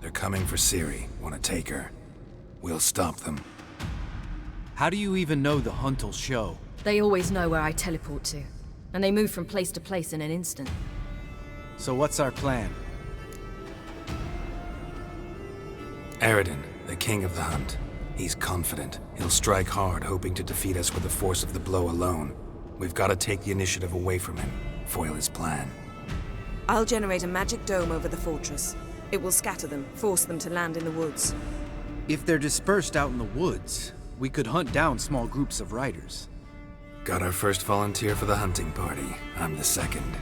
They're coming for Ciri, want to take her. We'll stop them. How do you even know the hunt'll show? They always know where I teleport to, and they move from place to place in an instant. So what's our plan? Aradin, the king of the hunt. He's confident. He'll strike hard, hoping to defeat us with the force of the blow alone. We've got to take the initiative away from him, foil his plan. I'll generate a magic dome over the fortress. It will scatter them, force them to land in the woods. If they're dispersed out in the woods, we could hunt down small groups of riders. Got our first volunteer for the hunting party. I'm the second.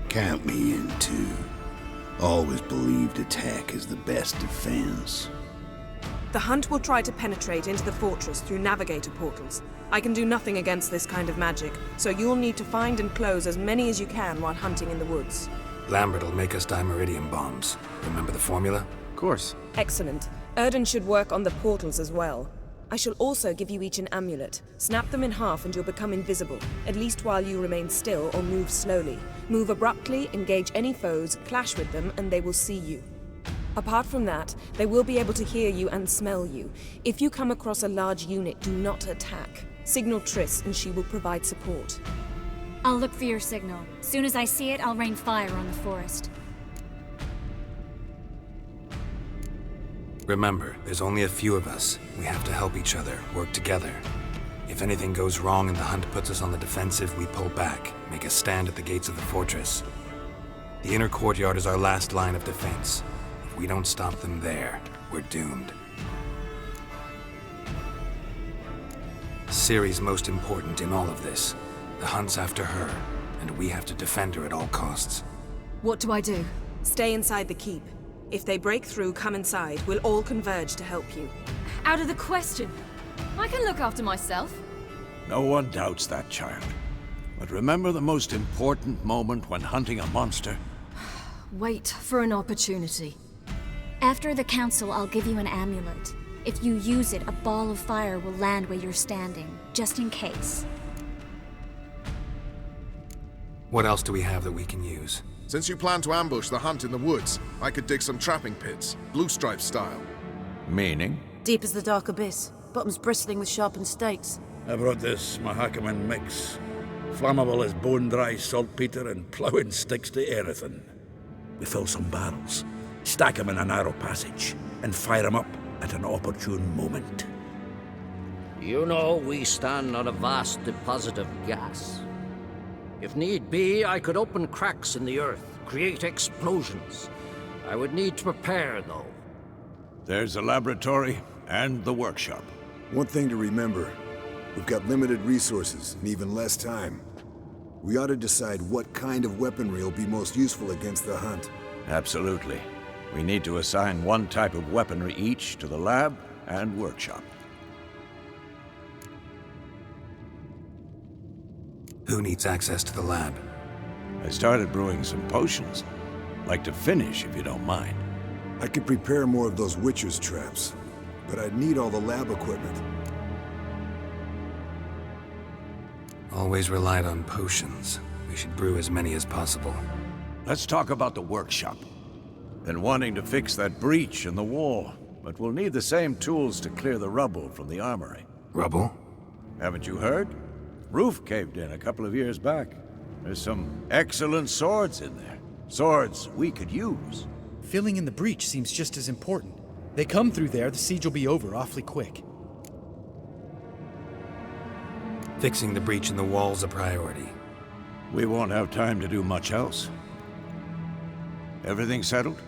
Count me in too. Always believed attack is the best defense. The hunt will try to penetrate into the fortress through navigator portals. I can do nothing against this kind of magic, so you'll need to find and close as many as you can while hunting in the woods. Lambert'll make us dimeridium bombs. Remember the formula? Of course. Excellent. Erden should work on the portals as well. I shall also give you each an amulet. Snap them in half and you'll become invisible, at least while you remain still or move slowly. Move abruptly, engage any foes, clash with them, and they will see you. Apart from that, they will be able to hear you and smell you. If you come across a large unit, do not attack. Signal Triss and she will provide support. I'll look for your signal. Soon as I see it, I'll rain fire on the forest. Remember, there's only a few of us. We have to help each other, work together. If anything goes wrong and the hunt puts us on the defensive, we pull back, make a stand at the gates of the fortress. The inner courtyard is our last line of defense. If we don't stop them there, we're doomed. Ciri's most important in all of this. The hunt's after her, and we have to defend her at all costs. What do I do? Stay inside the keep. If they break through, come inside. We'll all converge to help you. Out of the question. I can look after myself. No one doubts that, child. But remember the most important moment when hunting a monster? Wait for an opportunity. After the council, I'll give you an amulet. If you use it, a ball of fire will land where you're standing, just in case. What else do we have that we can use? Since you plan to ambush the hunt in the woods, I could dig some trapping pits, blue stripe style. Meaning? Deep as the dark abyss, bottoms bristling with sharpened stakes. I brought this Mahakaman mix. Flammable as bone-dry saltpeter and ploughing sticks to anything. We fill some barrels, stack them in a narrow passage, and fire them up at an opportune moment. You know, we stand on a vast deposit of gas. If need be, I could open cracks in the earth, create explosions. I would need to prepare, though. There's a laboratory and the workshop. One thing to remember, we've got limited resources and even less time. We ought to decide what kind of weaponry will be most useful against the hunt. Absolutely. We need to assign one type of weaponry each to the lab and workshop. Who needs access to the lab? I started brewing some potions. Like to finish, if you don't mind. I could prepare more of those Witcher's traps, but I'd need all the lab equipment. Always relied on potions. We should brew as many as possible. Let's talk about the workshop. Been wanting to fix that breach in the wall, but we'll need the same tools to clear the rubble from the armory. Rubble? Haven't you heard? Roof caved in a couple of years back. There's some excellent swords in there. Swords we could use. Filling in the breach seems just as important. They come through there, the siege will be over awfully quick. Fixing the breach in the wall's a priority. We won't have time to do much else. Everything settled?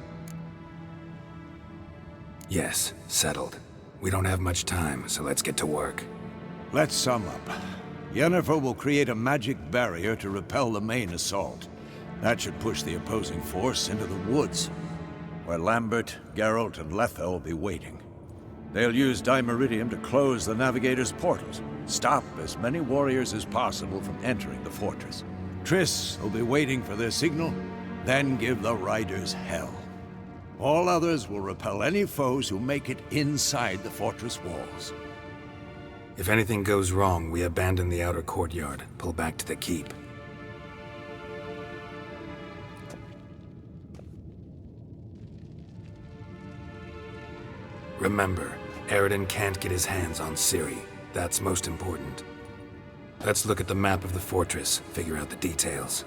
Yes, settled. We don't have much time, so let's get to work. Let's sum up. Yennefer will create a magic barrier to repel the main assault. That should push the opposing force into the woods, where Lambert, Geralt, and Letha will be waiting. They'll use dimeridium to close the navigator's portals, stop as many warriors as possible from entering the fortress. Triss will be waiting for their signal, then give the riders hell. All others will repel any foes who make it inside the fortress walls. If anything goes wrong, we abandon the outer courtyard, pull back to the keep. Remember, Eridan can't get his hands on Ciri. That's most important. Let's look at the map of the fortress, figure out the details.